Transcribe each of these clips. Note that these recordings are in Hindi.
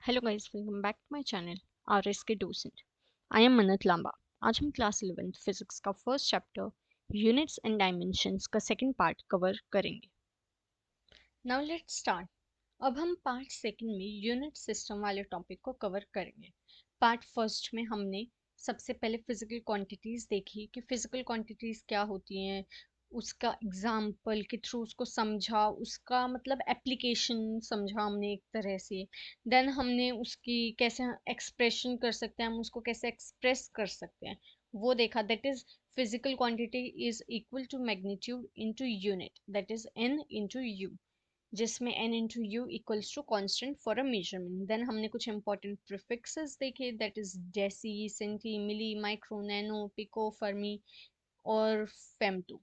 Hello guys, welcome back to my channel RS K docent. I am Manat Lamba. आज हम क्लास 11th फिजिक्स का first chapter units and dimensions का सेकंड पार्ट कवर करेंगे। Now let's start. अब हम पार्ट सेकंड में यूनिट सिस्टम वाले टॉपिक को कवर करेंगे। पार्ट फर्स्ट में हमने सबसे पहले फिजिकल क्वांटिटीज देखी कि फिजिकल क्वांटिटीज क्या होती हैं, उसका एग्जाम्पल के थ्रू उसको समझा, उसका मतलब एप्लीकेशन समझा हमने एक तरह से। देन हमने उसकी कैसे एक्सप्रेशन कर सकते हैं, हम उसको कैसे एक्सप्रेस कर सकते हैं वो देखा। That is physical quantity is equal to magnitude into unit, that is N into U, जिसमें n into U equals to constant for a measurement. Then हमने कुछ इंपॉर्टेंट प्रीफिक्सेस देखे, that is deci, centi, milli, micro, nano, pico, fermi और फेमटो।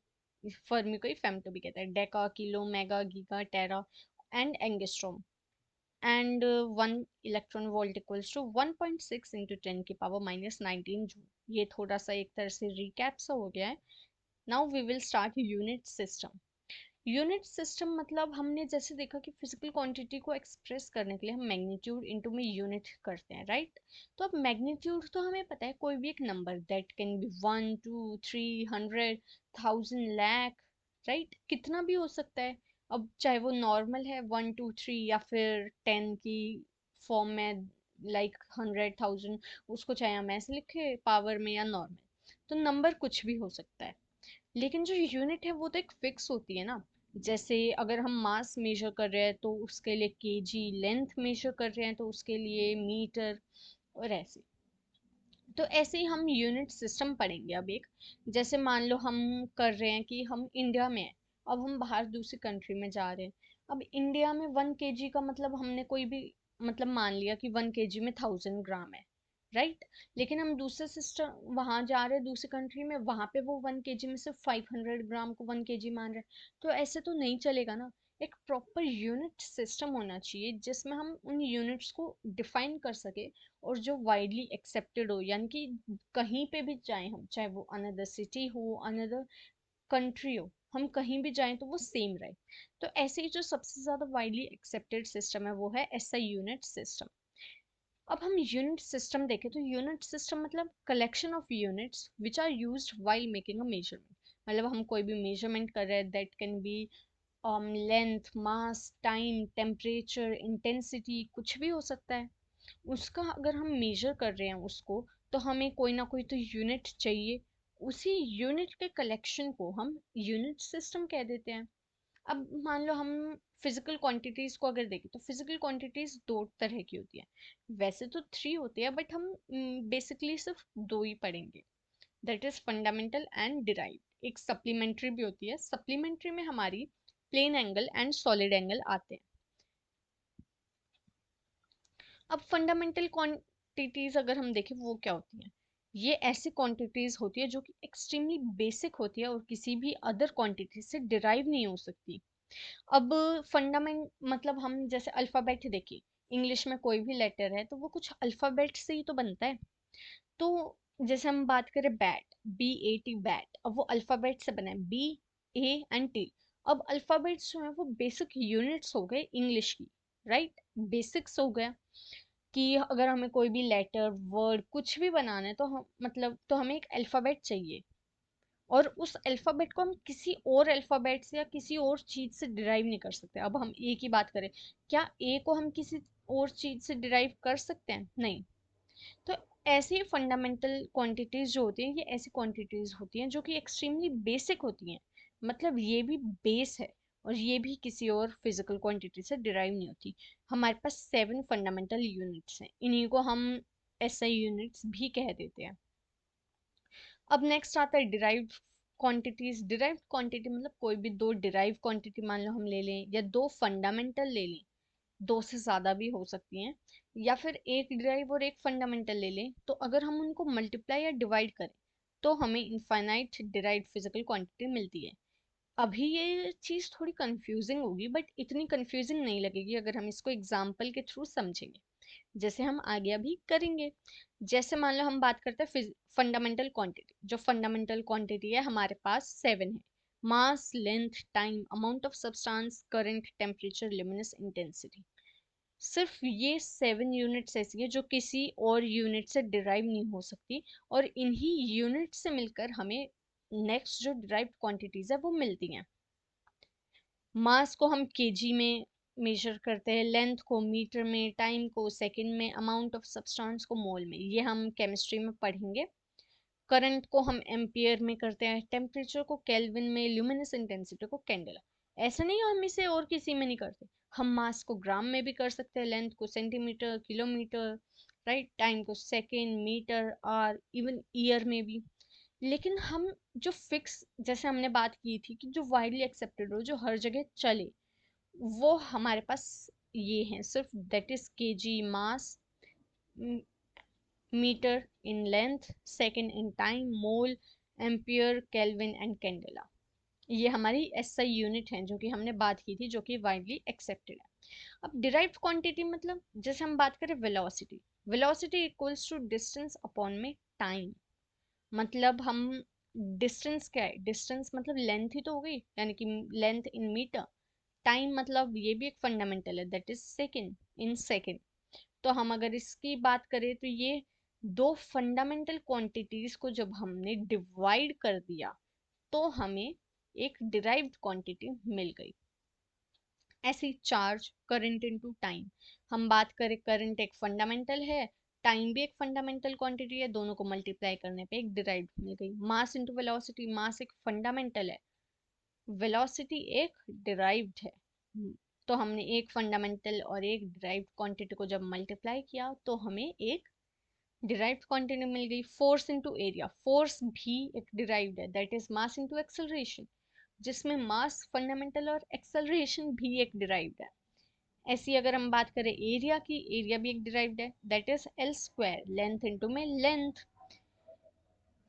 फर्मी को ही फेमटो भी कहते हैं। Deca, kilo, mega, giga, tera and angstrom. And 1 electron volt equals to 1.6 into 10 की पावर -19 जूल। ये थोड़ा सा एक तरह से रिकैप सा हो गया है। Now we will start unit system. Unit system मतलब हमने जैसे देखा कि फिजिकल क्वांटिटी को एक्सप्रेस करने के लिए हम मैग्नीट्यूड इनटू में यूनिट करते हैं, राइट। तो अब मैग्नीट्यूड तो हमें पता है, कोई भी एक number that can B 1 2 3 100 1000 lakh, right, कितना भी हो सकता है। अब चाहे वो नॉर्मल है 1 2 3 या फिर 10 की फॉर्म में, लाइक 100 1000, उसको चाहे हम ऐसे लिखे पावर में या नॉर्मल, तो नंबर कुछ भी हो सकता है। लेकिन जो यूनिट है वो तो एक फिक्स होती है ना। जैसे अगर हम मास मेजर कर रहे हैं तो उसके लिए केजी, लेंथ मेजर कर रहे हैं तो उसके लिए मीटर, और ऐसे। तो ऐसे ही हम यूनिट सिस्टम पढ़ेंगे। अब एक, जैसे मान लो हम कर रहे हैं कि हम इंडिया में हैं, अब हम बाहर दूसरी कंट्री में जा रहे हैं। अब इंडिया में 1 kg का मतलब हमने कोई भी मतलब मान लिया कि 1 kg में 1000 ग्राम है, राइट। लेकिन हम दूसरे सिस्टम वहां जा रहे हैं दूसरी कंट्री में, वहां पे वो 1 kg में सिर्फ 500 ग्राम को 1 kg मान रहे हैं। तो ऐसे तो नहीं चलेगा ना। एक प्रॉपर यूनिट सिस्टम होना चाहिए जिसमें हम उन यूनिट्स को डिफाइन कर सके, और जो वाइडली एक्सेप्टेड हो, यानी कि कहीं पे भी जाएं हम, चाहे वो अनदर सिटी हो, अनदर कंट्री हो, हम कहीं भी जाएं तो वो सेम रहे। तो ऐसे ही जो सबसे ज्यादा वाइडली एक्सेप्टेड सिस्टम है वो है एसआई यूनिट सिस्टम। अब हम यूनिट सिस्टम देखें तो यूनिट सिस्टम मतलब collection of units which are used while making a measurement. मतलब हम कोई भी मेजरमेंट कर रहे हैं, that can be length, mass, time, temperature, intensity, कुछ भी हो सकता है। उसका अगर हम मेजर कर रहे हैं उसको, तो हमें कोई ना कोई तो यूनिट चाहिए। उसी यूनिट के कलेक्शन को हम यूनिट सिस्टम कह देते हैं। अब मान लो हम फिजिकल क्वांटिटीज को अगर देखें तो फिजिकल क्वांटिटीज दो तरह की होती है। वैसे तो थ्री होती है, बट हम बेसिकली सिर्फ दो ही पढ़ेंगे, that is fundamental and derived. एक सप्लीमेंट्री भी होती है। सप्लीमेंट्री में हमारी plane angle and solid angle आते हैं। अब फंडामेंटल क्वांटिटीज अगर हम देखें वो क्या होती हैं, ये ऐसी क्वांटिटीज होती है जो कि एक्सट्रीमली बेसिक होती है और किसी भी अदर क्वांटिटी से डिराइव नहीं हो सकती। अब फंडामेंट मतलब हम जैसे अल्फाबेट देखिए, इंग्लिश में कोई भी लेटर है तो वो कुछ अल्फाबेट से ही तो बनता है। तो जैसे हम बात करें बैट, BAT, बैट, अब वो अल्फाबेट से बना है, BAT। अब अल्फाबेट्स जो है वो बेसिक यूनिट्स हो गए इंग्लिश की, राइट, बेसिक्स हो गया। कि अगर हमें कोई भी लेटर, वर्ड कुछ भी बनाना है तो हम मतलब तो हमें एक अल्फाबेट चाहिए, और उस अल्फाबेट को हम किसी और अल्फाबेट से या किसी और चीज से डिराइव नहीं कर सकते। अब हम ए की बात करें, क्या ए को हम किसी और चीज से डिराइव कर सकते हैं? नहीं। तो ऐसे ही फंडामेंटल क्वांटिटीज जो होती हैं, ये ऐसी क्वांटिटीज होती हैं जो कि एक्सट्रीमली बेसिक होती हैं। मतलब ये भी बेस है, और ये भी किसी और फिजिकल क्वांटिटी से डिराइव नहीं होती। हमारे पास 7 फंडामेंटल यूनिट्स हैं, इन्हीं को हम एसआई यूनिट्स भी कह देते हैं। अब नेक्स्ट आता है डिराइव्ड क्वांटिटीज। डिराइव्ड क्वांटिटी मतलब कोई भी दो डिराइव क्वांटिटी मान लो हम ले लें, या दो फंडामेंटल ले लें, दो से ज्यादा भी हो सकती हैं, या फिर एक डिराइव और एक फंडामेंटल ले लें, तो अगर हम उनको मल्टीप्लाई या डिवाइड करें तो हमें इनफाइनाइट डिराइव्ड फिजिकल क्वांटिटी मिलती है। अभी ये चीज थोड़ी कंफ्यूजिंग होगी, बट इतनी कंफ्यूजिंग नहीं लगेगी अगर हम इसको एग्जाम्पल के थ्रू समझेंगे, जैसे हम आगे अभी करेंगे। जैसे मान लो हम बात करते हैं फंडामेंटल क्वांटिटी। जो फंडामेंटल क्वांटिटी है हमारे पास 7 है। Mass, length, time, amount of substance, current, temperature, luminous intensity. सिर्फ ये 7 यूनिट्स ऐसी है जो किसी और यूनिट से डिराइव नहीं हो सकती, और इन्हीं यूनिट से मिलकर हमें नेक्स्ट जो डिराइव्ड क्वांटिटीज है वो मिलती हैं। मास को हम केजी में मेजर करते हैं, लेंथ को मीटर में, टाइम को सेकंड में, अमाउंट ऑफ सब्सटेंस को मोल में, ये हम केमिस्ट्री में पढ़ेंगे। करंट को हम एम्पियर में करते हैं, टेम्परेचर को केल्विन में, ल्यूमिनस इंटेंसिटी को कैंडेला। ऐसा नहीं है हम इसे और किसी में नहीं करते, हम मास को ग्राम में भी कर सकते हैं, लेंथ को सेंटीमीटर, किलोमीटर, राइट, टाइम को second, metre, or, even year में भी। लेकिन हम जो फिक्स, जैसे हमने बात की थी कि जो वाइडली एक्सेप्टेड हो, जो हर जगह चले, वो हमारे पास ये हैं सिर्फ, that is KG mass, metre in length, second in time, mole, ampere, kelvin and candela. ये हमारी एसआई यूनिट है जो कि हमने बात की थी, जो कि वाइडली एक्सेप्टेड है। अब डिराइव्ड क्वांटिटी मतलब, जैसे हम बात करें velocity, velocity equals to distance upon में टाइम। मतलब हम, डिस्टेंस क्या है, डिस्टेंस मतलब लेंथ ही तो हो गई, यानी कि लेंथ इन मीटर। टाइम मतलब ये भी एक फंडामेंटल है, that is second in second. तो हम अगर इसकी बात करें तो ये दो फंडामेंटल क्वांटिटीज को जब हमने डिवाइड कर दिया तो हमें एक डिराइव्ड क्वांटिटी मिल गई। ऐसी चार्ज, करंट इनटू टाइम, हम बात करें करंट एक फंडामेंटल है, टाइम भी एक फंडामेंटल क्वांटिटी है, दोनों को मल्टीप्लाई करने पे एक डिराइव्ड मिल गई। मास इनटू वेलोसिटी, मास एक फंडामेंटल है, वेलोसिटी एक डिराइव्ड है। तो हमने एक फंडामेंटल और एक डिराइव्ड क्वांटिटी को जब मल्टीप्लाई किया तो हमें एक डिराइव्ड क्वांटिटी मिल गई। फोर्स इनटू एरिया, फोर्स भी एक डिराइव्ड है, that is mass into acceleration, जिसमें मास फंडामेंटल और एक्सेलरेशन भी एक डिराइव्ड है। ऐसी अगर हम बात करें एरिया की, एरिया भी एक डिराइव्ड है, that is L square, length into में लेंथ।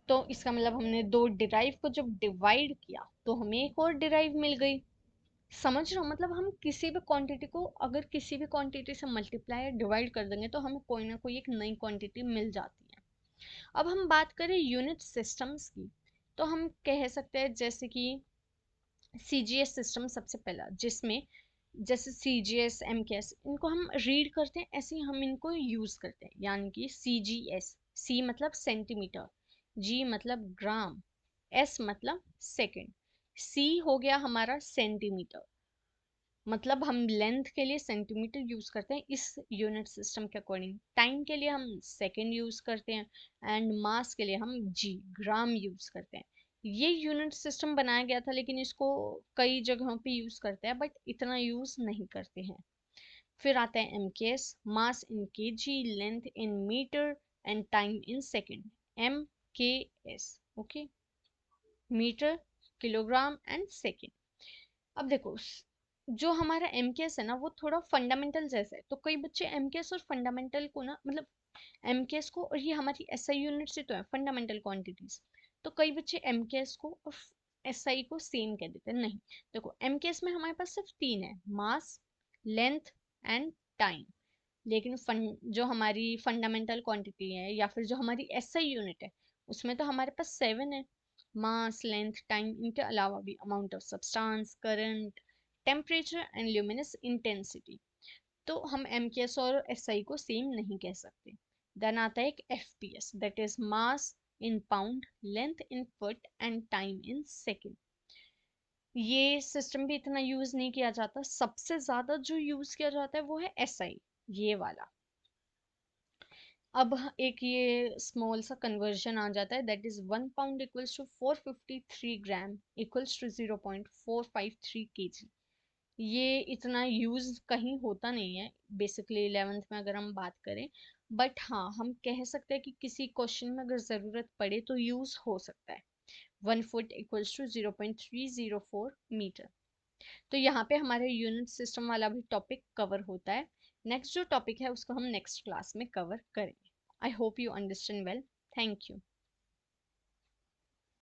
तो इसका मतलब हमने दो डिराइव को जब डिवाइड किया तो हमें एक और डिराइव मिल गई। समझ रहे हो, मतलब हम किसी भी क्वांटिटी को अगर किसी भी क्वांटिटी से मल्टीप्लाई या डिवाइड कर देंगे तो हमें कोई ना कोई एक नई क्वांटिटी मिल जाती है। अब हम बात करें यूनिट सिस्टम्स की, तो हम कह सकते हैं जैसे कि सीजीएस सिस्टम सबसे पहला, जिसमें जैसे सीजीएस, एमकेएस, इनको हम रीड करते हैं, ऐसे ही हम इनको यूज करते हैं। यानी कि सीजीएस, सी मतलब सेंटीमीटर, जी मतलब ग्राम, एस मतलब सेकंड, सी हो गया हमारा सेंटीमीटर, मतलब हम लेंथ के लिए सेंटीमीटर यूज करते हैं इस यूनिट सिस्टम के अकॉर्डिंग, टाइम के लिए हम सेकंड यूज करते हैं, एंड मास के लिए हम जी, ग्राम यूज करते हैं। ये यूनिट सिस्टम बनाया गया था, लेकिन इसको कई जगहों पे यूज करते हैं बट इतना यूज नहीं करते हैं। फिर आता है MKS, mass in kg, length in metre and time in second, M K S, okay, metre, kilogram and second. अब देखो, जो हमारा एमकेएस है ना वो थोड़ा फंडामेंटल जैसा है, तो कई बच्चे एमकेएस और फंडामेंटल को ना, मतलब एमकेएस को, और ये हमारी एसआई यूनिट से तो है फंडामेंटल क्वांटिटीज, तो कई बच्चे एमकेएस को और एसआई को सेम कह देते हैं। नहीं, देखो एमकेएस में हमारे पास सिर्फ तीन है, मास, लेंथ एंड टाइम। लेकिन जो हमारी फंडामेंटल क्वांटिटी है या फिर जो हमारी एसआई यूनिट है, उसमें तो हमारे पास 7 है, मास, लेंथ, टाइम, इनके अलावा भी amount of substance, current, temperature and luminous intensity. तो हम एमकेएस और एसआई को सेम नहीं कह सकते। देन आता है एक FPS, that is mass in pound, length in foot and time in second. ये सिस्टम भी इतना यूज नहीं किया जाता, सबसे ज्यादा जो यूज किया जाता है वो है एसआई, ये वाला। अब एक ये स्मॉल सा कन्वर्जन आ जाता है, that is 1 pound equals to 453 gram equals to 0.453 KG. ये इतना यूज कहीं होता नहीं है बेसिकली 11th में अगर हम बात करें, बट हाँ हम कह सकते हैं कि किसी क्वेश्चन में अगर ज़रूरत पड़े तो यूज हो सकता है। 1 फुट इक्वल्स टू 0.304 मीटर। तो यहाँ पे हमारे यूनिट सिस्टम वाला भी टॉपिक कवर होता है। नेक्स्ट जो टॉपिक है उसको हम नेक्स्ट क्लास में कवर करेंगे। I hope you understand well. Thank you.